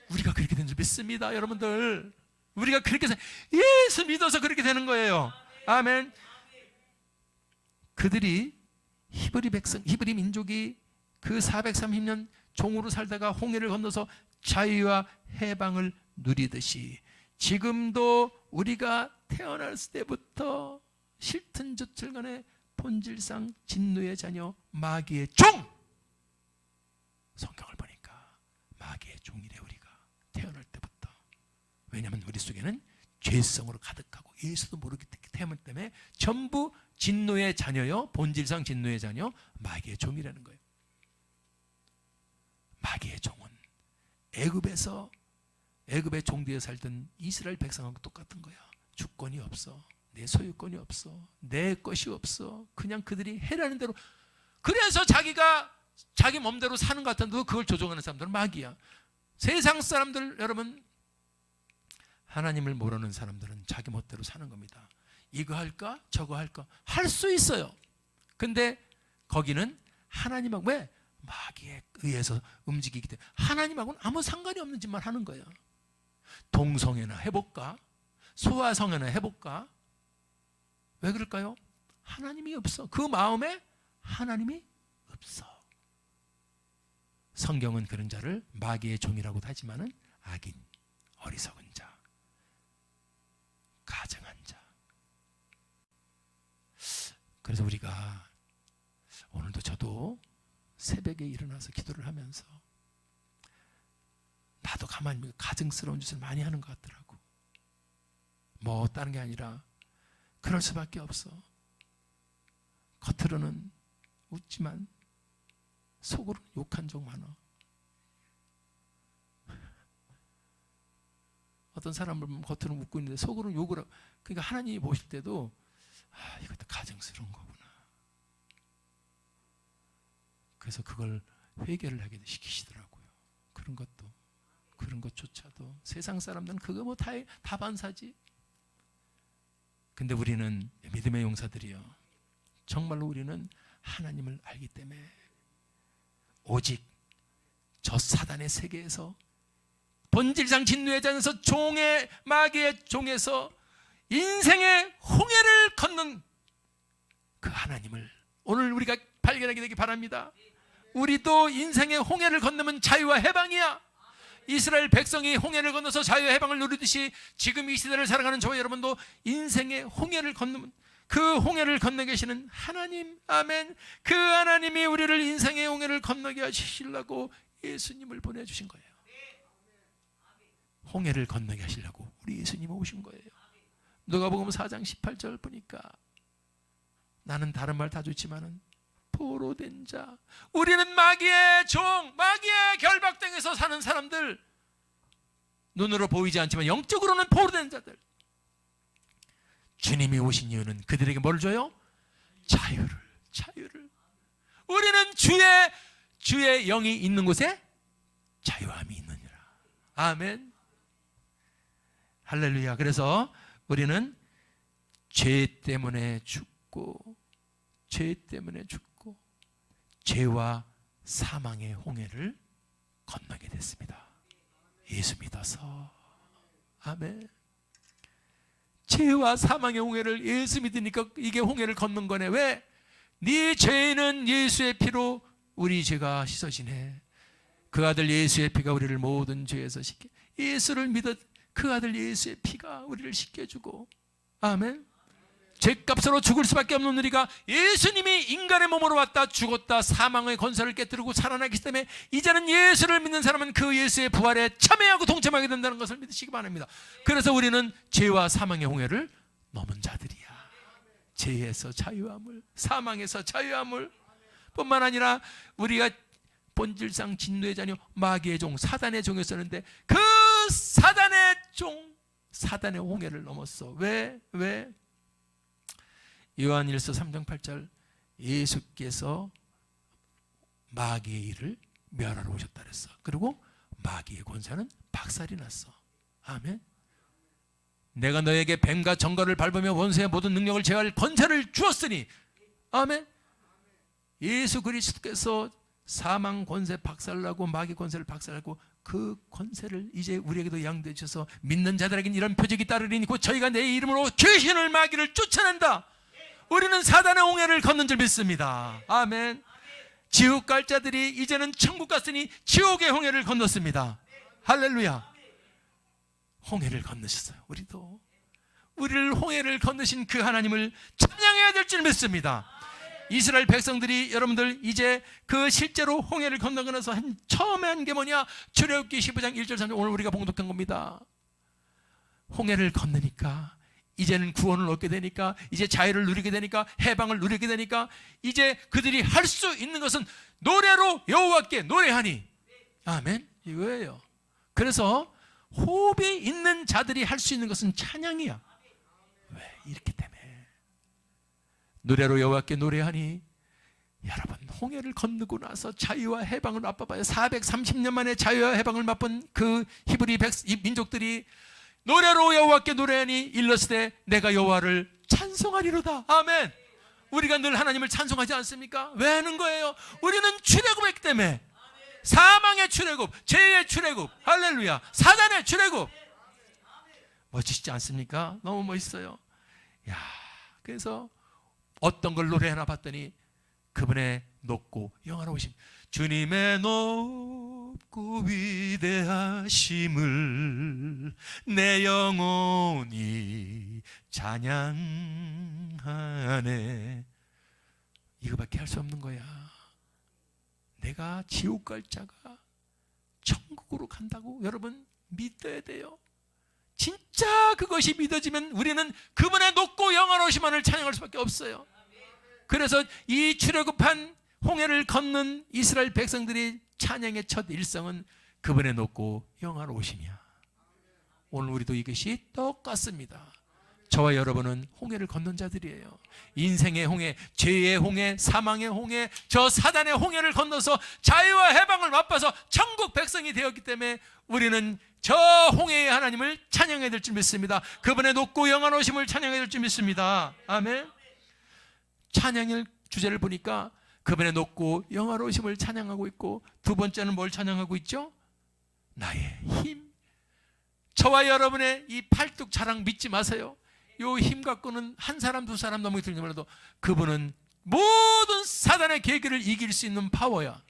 우리가 그렇게 된 줄 믿습니다, 여러분들. 우리가 그렇게 예수 믿어서 그렇게 되는 거예요. 아멘. 그들이 히브리 민족이 그 430년 종으로 살다가 홍해를 건너서 자유와 해방을 누리듯이 지금도 우리가 태어났을 때부터 싫든 좋든 간에 본질상 진노의 자녀, 마귀의 종. 성경을 보니까 마귀의 종이래, 우리가 태어날 때부터. 왜냐하면 우리 속에는 죄성으로 가득하고 예수도 모르기 때문에 전부 진노의 자녀요, 본질상 진노의 자녀, 마귀의 종이라는 거예요. 마귀의 종은 애굽의 종되어 살던 이스라엘 백성하고 똑같은 거야. 주권이 없어, 내 소유권이 없어, 내 것이 없어. 그냥 그들이 해라는 대로. 그래서 자기가 자기 몸대로 사는 것 같은데 그걸 조종하는 사람들은 마귀야. 세상 사람들, 여러분, 하나님을 모르는 사람들은 자기 멋대로 사는 겁니다. 이거 할까 저거 할까 할 수 있어요. 근데 거기는 하나님하고, 왜? 마귀에 의해서 움직이기 때문에 하나님하고는 아무 상관이 없는 짓만 하는 거예요. 동성애나 해볼까? 소아성애나 해볼까? 왜 그럴까요? 하나님이 없어. 그 마음에 하나님이 없어. 성경은 그런 자를 마귀의 종이라고도 하지만은 악인, 어리석은 자, 가증한 자. 그래서 우리가 오늘도 저도 새벽에 일어나서 기도를 하면서 나도 가만히 가증스러운 짓을 많이 하는 것 같더라고. 뭐 다른 게 아니라 그럴 수밖에 없어. 겉으로는 웃지만 속으로는 욕한 적 많아. 어떤 사람은 겉으로는 웃고 있는데 속으로는 욕을 하고. 그러니까 하나님이 보실 때도 이것도 가증스러운 거구나. 그래서 그걸 회개를 하게 시키시더라고요. 그런 것조차도 세상 사람들은 그거 뭐 다 반사지. 근데 우리는 믿음의 용사들이요, 정말로 우리는 하나님을 알기 때문에 오직 저 사단의 세계에서, 본질상 진노의 자에서, 종의 마귀의 종에서 인생의 홍해를 걷는 그 하나님을 오늘 우리가 발견하게 되기 바랍니다. 우리도 인생의 홍해를 건너면 자유와 해방이야. 이스라엘 백성이 홍해를 건너서 자유와 해방을 누리듯이 지금 이 시대를 살아가는 저와 여러분도 인생의 홍해를 건너면 그 홍해를 건너 계시는 하나님, 아멘, 그 하나님이 우리를 인생의 홍해를 건너게 하시려고 예수님을 보내주신 거예요. 홍해를 건너게 하시려고 우리 예수님 오신 거예요. 누가복음 4장 18절 보니까 나는 다른 말 다 좋지만은 포로된 자, 우리는 마귀의 종, 마귀의 결박당에서 사는 사람들, 눈으로 보이지 않지만 영적으로는 포로된 자들. 주님이 오신 이유는 그들에게 뭘 줘요? 자유를. 우리는 주의 영이 있는 곳에 자유함이 있느니라. 아멘. 할렐루야. 그래서 우리는 죄 때문에 죽고 죄와 사망의 홍해를 건너게 됐습니다. 예수 믿어서. 아멘. 죄와 사망의 홍해를 예수 믿으니까 이게 홍해를 걷는 거네. 왜? 네 죄는 예수의 피로 우리 죄가 씻어지네. 그 아들 예수의 피가 우리를 모든 죄에서 씻게. 예수를 믿어 그 아들 예수의 피가 우리를 씻겨주고. 아멘. 죄값으로 죽을 수밖에 없는 우리가 예수님이 인간의 몸으로 왔다 죽었다 사망의 권세를 깨뜨리고 살아나기 때문에 이제는 예수를 믿는 사람은 그 예수의 부활에 참여하고 동참하게 된다는 것을 믿으시기 바랍니다. 그래서 우리는 죄와 사망의 홍해를 넘은 자들이야. 죄에서 자유함을, 사망에서 자유함을, 뿐만 아니라 우리가 본질상 진노의 자녀, 마귀의 종, 사단의 종이었었는데 그 사단의 종, 사단의 홍해를 넘었어. 왜? 요한일서 3장 8절, 예수께서 마귀의 일을 멸하러 오셨다 그랬어. 그리고 마귀의 권세는 박살이 났어. 아멘. 내가 너에게 뱀과 정갈을 밟으며 원수의 모든 능력을 제어할 권세를 주었으니. 아멘. 예수 그리스도께서 사망 권세 박살나고 마귀 권세를 박살나고 그 권세를 이제 우리에게도 양도해 주셔서 믿는 자들에게는 이런 표적이 따르리니 곧 저희가 내 이름으로 귀신을 마귀를 쫓아낸다. 우리는 사단의 홍해를 걷는 줄 믿습니다. 아멘. 지옥 갈 자들이 이제는 천국 갔으니 지옥의 홍해를 건넜습니다. 할렐루야. 홍해를 건너셨어요. 우리도 우리를 홍해를 건너신 그 하나님을 찬양해야 될 줄 믿습니다. 이스라엘 백성들이 여러분들 이제 그 실제로 홍해를 건너고 나서 처음에 한 게 뭐냐? 출애굽기 15장 1절 3절 오늘 우리가 봉독한 겁니다. 홍해를 건너니까 이제는 구원을 얻게 되니까 이제 자유를 누리게 되니까 해방을 누리게 되니까 이제 그들이 할 수 있는 것은 노래로 여호와께 노래하니. 아멘. 이거예요. 그래서 호흡이 있는 자들이 할 수 있는 것은 찬양이야. 왜? 이렇기 때문에 노래로 여호와께 노래하니. 여러분 홍해를 건너고 나서 자유와 해방을 맛봐봐요. 430년 만에 자유와 해방을 맛본 그 히브리 민족들이 노래로 여호와께 노래하니 일러스되 내가 여호와를 찬송하리로다. 아멘. 우리가 늘 하나님을 찬송하지 않습니까? 왜 하는 거예요? 우리는 출애굽했기 때문에. 사망의 출애굽, 죄의 출애굽, 할렐루야. 사단의 출애굽. 멋지시지 않습니까? 너무 멋있어요. 야, 그래서 어떤 걸 노래하나 봤더니 그분의 높고 영화로우심, 주님의 높고 위대하심을 내 영혼이 찬양하네. 이거밖에 할 수 없는 거야. 내가 지옥 갈 자가 천국으로 간다고 여러분 믿어야 돼요. 진짜 그것이 믿어지면 우리는 그분의 높고 영원하심만을 찬양할 수밖에 없어요. 그래서 이 출애굽한 홍해를 걷는 이스라엘 백성들이 찬양의 첫 일성은 그분의 높고 영원하심이야. 오늘 우리도 이것이 똑같습니다. 저와 여러분은 홍해를 건넌 자들이에요. 인생의 홍해, 죄의 홍해, 사망의 홍해, 저 사단의 홍해를 건너서 자유와 해방을 맛봐서 천국 백성이 되었기 때문에 우리는 저 홍해의 하나님을 찬양해야 될 줄 믿습니다. 그분의 높고 영원하심을 찬양해야 될 줄 믿습니다. 아멘. 찬양의 주제를 보니까 그분의 높고 영원하심을 찬양하고 있고, 두 번째는 뭘 찬양하고 있죠? 나의 힘. 저와 여러분의 이 팔뚝 자랑 믿지 마세요. 이 힘 갖고는 한 사람 두 사람 넘게 들지 몰라도 그분은 모든 사단의 계기를 이길 수 있는 파워야.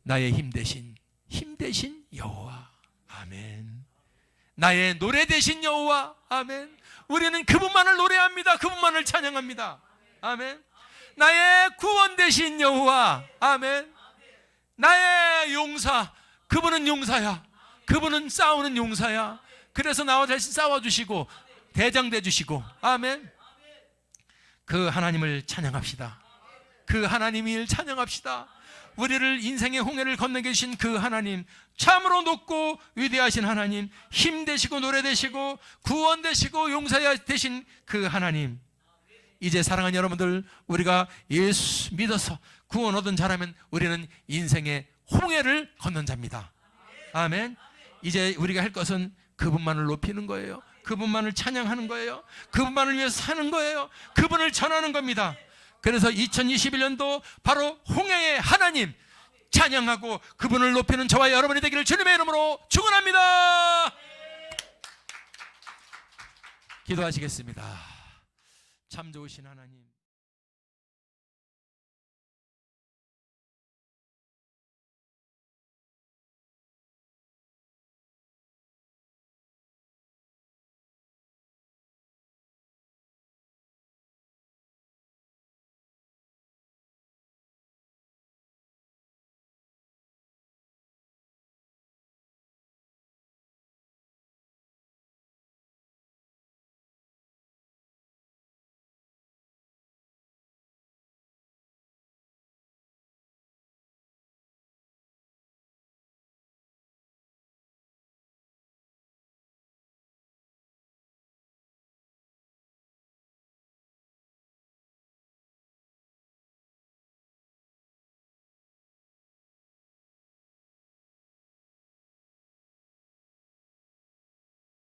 나의 힘 대신 여호와. 아멘. 나의 노래 대신 여호와. 아멘. 우리는 그분만을 노래합니다. 그분만을 찬양합니다. 아멘. 나의 구원 대신 여호와. 아멘. 나의 용사. 그분은 용사야. 그분은 싸우는 용사야. 그래서 나와 대신 싸워주시고 대장돼 주시고. 아멘. 그 하나님을 찬양합시다. 그 하나님을 찬양합시다. 우리를 인생의 홍해를 건너게 주신 그 하나님, 참으로 높고 위대하신 하나님, 힘 되시고 노래 되시고 구원 되시고 용사 되신 그 하나님. 이제 사랑하는 여러분들, 우리가 예수 믿어서 구원 얻은 자라면 우리는 인생의 홍해를 건넌 자입니다. 아멘. 이제 우리가 할 것은 그분만을 높이는 거예요. 그분만을 찬양하는 거예요. 그분만을 위해서 사는 거예요. 그분을 전하는 겁니다. 그래서 2021년도 바로 홍해의 하나님 찬양하고 그분을 높이는 저와 여러분이 되기를 주님의 이름으로 축원합니다. 기도하시겠습니다. 참 좋으신 하나님,